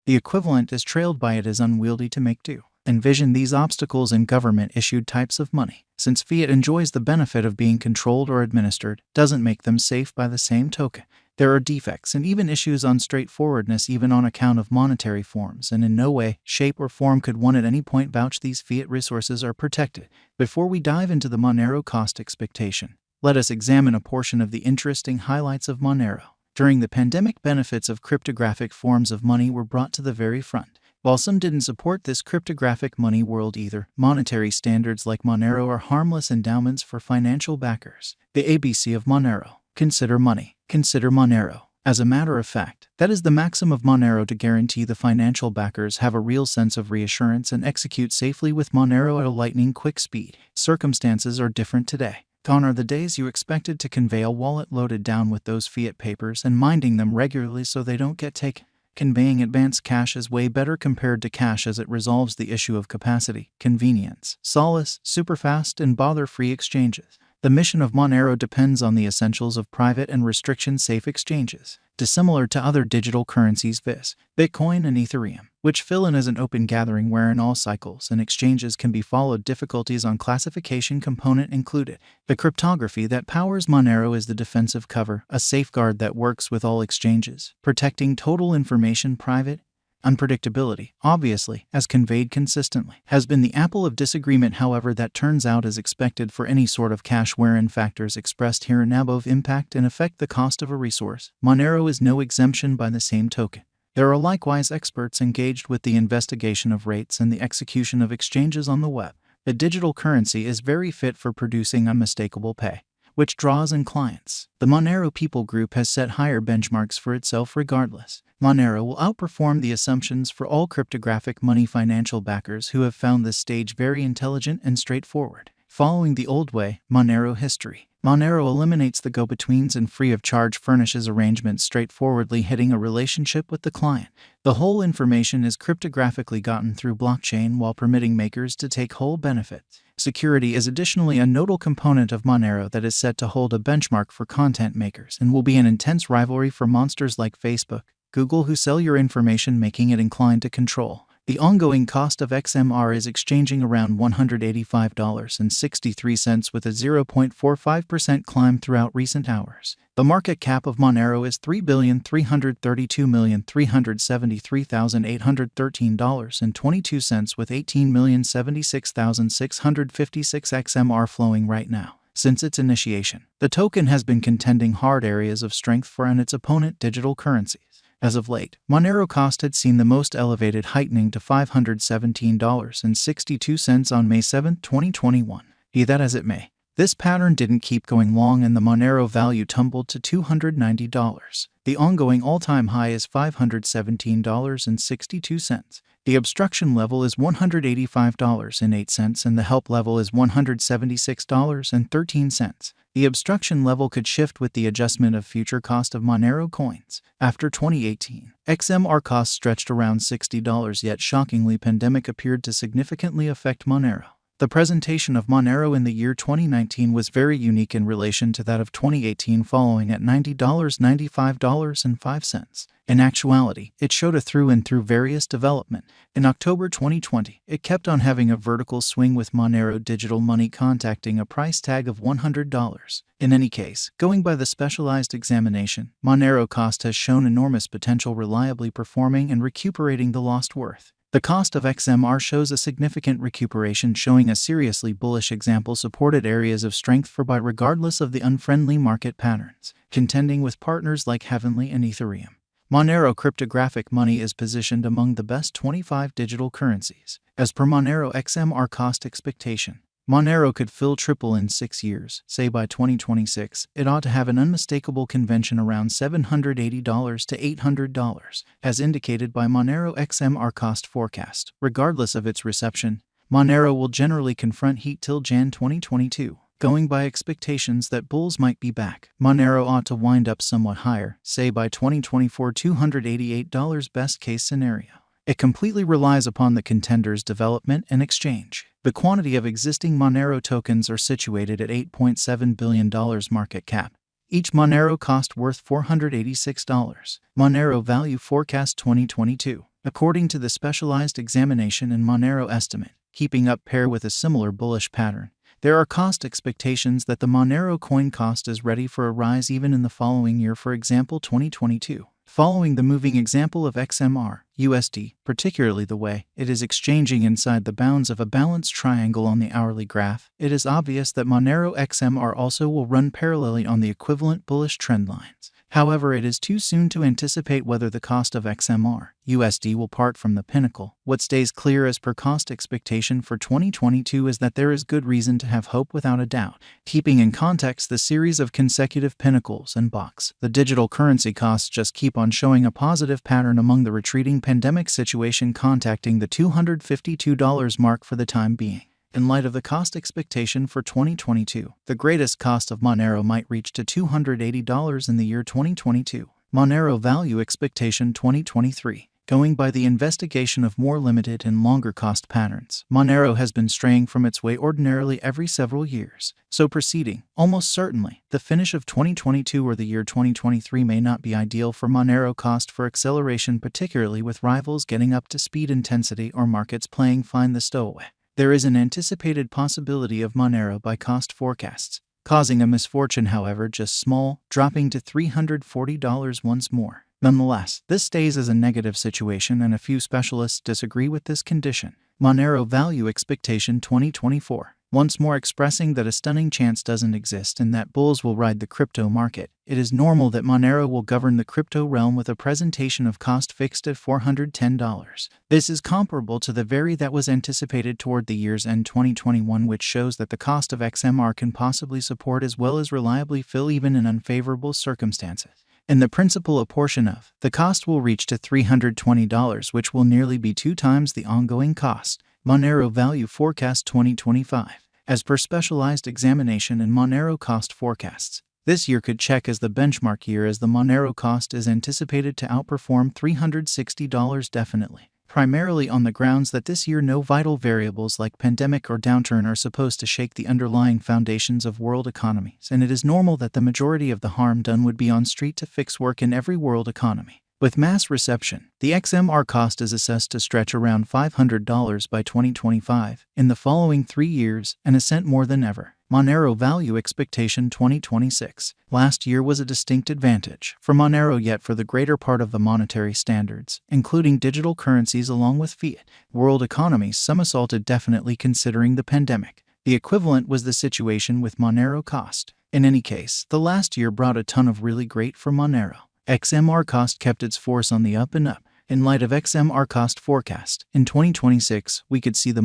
The equivalent is trailed by it as unwieldy to make do. Envision these obstacles in government-issued types of money. Since fiat enjoys the benefit of being controlled or administered, doesn't make them safe by the same token. There are defects and even issues on straightforwardness even on account of monetary forms, and in no way, shape, or form could one at any point vouch these fiat resources are protected. Before we dive into the Monero cost expectation, let us examine a portion of the interesting highlights of Monero. During the pandemic, benefits of cryptographic forms of money were brought to the very front. While some didn't support this cryptographic money world either, monetary standards like Monero are harmless endowments for financial backers. The ABC of Monero. Consider money. Consider Monero. As a matter of fact, that is the maxim of Monero to guarantee the financial backers have a real sense of reassurance and execute safely with Monero at a lightning-quick speed. Circumstances are different today. Gone are the days you expected to convey a wallet loaded down with those fiat papers and minding them regularly so they don't get taken. Conveying advanced cash is way better compared to cash as it resolves the issue of capacity, convenience, solace, superfast, and bother-free exchanges. The mission of Monero depends on the essentials of private and restriction-safe exchanges, dissimilar to other digital currencies viz. Bitcoin and Ethereum, which fill in as an open gathering wherein all cycles and exchanges can be followed. Difficulties on classification component included. The cryptography that powers Monero is the defensive cover, a safeguard that works with all exchanges, protecting total information private. Unpredictability, obviously, as conveyed consistently, has been the apple of disagreement. However, that turns out as expected for any sort of cash wherein factors expressed here and above impact and affect the cost of a resource. Monero is no exemption by the same token. There are likewise experts engaged with the investigation of rates and the execution of exchanges on the web. The digital currency is very fit for producing unmistakable pay, which draws in clients. The Monero people group has set higher benchmarks for itself regardless. Monero will outperform the assumptions for all cryptographic money financial backers who have found this stage very intelligent and straightforward. Following the old way, Monero history. Monero eliminates the go-betweens and free of charge furnishes arrangements straightforwardly hitting a relationship with the client. The whole information is cryptographically gotten through blockchain while permitting makers to take whole benefit. Security is additionally a nodal component of Monero that is set to hold a benchmark for content makers and will be an intense rivalry for monsters like Facebook, Google who sell your information, making it inclined to control. The ongoing cost of XMR is exchanging around $185.63 with a 0.45% climb throughout recent hours. The market cap of Monero is $3,332,373,813.22 with 18,076,656 XMR flowing right now. Since its initiation, the token has been contending hard areas of strength for and its opponent digital currencies. As of late, Monero cost had seen the most elevated heightening to $517.62 on May 7, 2021. Be that as it may, this pattern didn't keep going long and the Monero value tumbled to $290. The ongoing all-time high is $517.62. The obstruction level is $185.08 and the help level is $176.13. The obstruction level could shift with the adjustment of future cost of Monero coins. After 2018, XMR costs stretched around $60, yet shockingly pandemic appeared to significantly affect Monero. The presentation of Monero in the year 2019 was very unique in relation to that of 2018, following at $90, $95.05. In actuality, it showed a through and through various development. In October 2020, it kept on having a vertical swing with Monero digital money contacting a price tag of $100. In any case, going by the specialized examination, Monero cost has shown enormous potential, reliably performing and recuperating the lost worth. The cost of XMR shows a significant recuperation, showing a seriously bullish example supported areas of strength for by regardless of the unfriendly market patterns, contending with partners like Heavenly and Ethereum. Monero cryptographic money is positioned among the best 25 digital currencies. As per Monero XMR cost expectation, Monero could fill triple in 6 years, say by 2026. It ought to have an unmistakable convention around $780 to $800, as indicated by Monero XMR cost forecast. Regardless of its reception, Monero will generally confront heat till Jan 2022. Going by expectations that bulls might be back, Monero ought to wind up somewhat higher, say by 2024 $288 best case scenario. It completely relies upon the contender's development and exchange. The quantity of existing Monero tokens are situated at $8.7 billion market cap. Each Monero cost worth $486. Monero value forecast 2022. According to the specialized examination and Monero estimate, keeping up pair with a similar bullish pattern, there are cost expectations that the Monero coin cost is ready for a rise even in the following year, for example 2022. Following the moving example of XMR, USD, particularly the way it is exchanging inside the bounds of a balanced triangle on the hourly graph, it is obvious that Monero XMR also will run parallelly on the equivalent bullish trend lines. However, it is too soon to anticipate whether the cost of XMR, USD will part from the pinnacle. What stays clear as per cost expectation for 2022 is that there is good reason to have hope without a doubt. Keeping in context the series of consecutive pinnacles and bucks, the digital currency costs just keep on showing a positive pattern among the retreating pandemic situation, contacting the $252 mark for the time being. In light of the cost expectation for 2022, the greatest cost of Monero might reach to $280 in the year 2022. Monero value expectation 2023. Going by the investigation of more limited and longer cost patterns, Monero has been straying from its way ordinarily every several years. So proceeding, almost certainly, the finish of 2022 or the year 2023 may not be ideal for Monero cost for acceleration, particularly with rivals getting up to speed intensity or markets playing find the stowaway. There is an anticipated possibility of Monero by cost forecasts, causing a misfortune, however, just small, dropping to $340 once more. Nonetheless, this stays as a negative situation, and a few specialists disagree with this condition. Monero value expectation 2024. Once more expressing that a stunning chance doesn't exist and that bulls will ride the crypto market, it is normal that Monero will govern the crypto realm with a presentation of cost fixed at $410. This is comparable to the very that was anticipated toward the year's end 2021, which shows that the cost of XMR can possibly support as well as reliably fill even in unfavorable circumstances. In the principal, a portion of the cost will reach to $320, which will nearly be 2 times the ongoing cost. Monero value forecast 2025. As per specialized examination and Monero cost forecasts, this year could check as the benchmark year, as the Monero cost is anticipated to outperform $360 definitely, primarily on the grounds that this year no vital variables like pandemic or downturn are supposed to shake the underlying foundations of world economies, and it is normal that the majority of the harm done would be on street to fix work in every world economy. With mass reception, the XMR cost is assessed to stretch around $500 by 2025. In the following 3 years, an ascent more than ever. Monero value expectation 2026. Last year was a distinct advantage for Monero, yet for the greater part of the monetary standards, including digital currencies along with fiat, world economies somersaulted definitely considering the pandemic. The equivalent was the situation with Monero cost. In any case, the last year brought a ton of really great for Monero. XMR cost kept its force on the up and up. In light of XMR cost forecast, in 2026, we could see the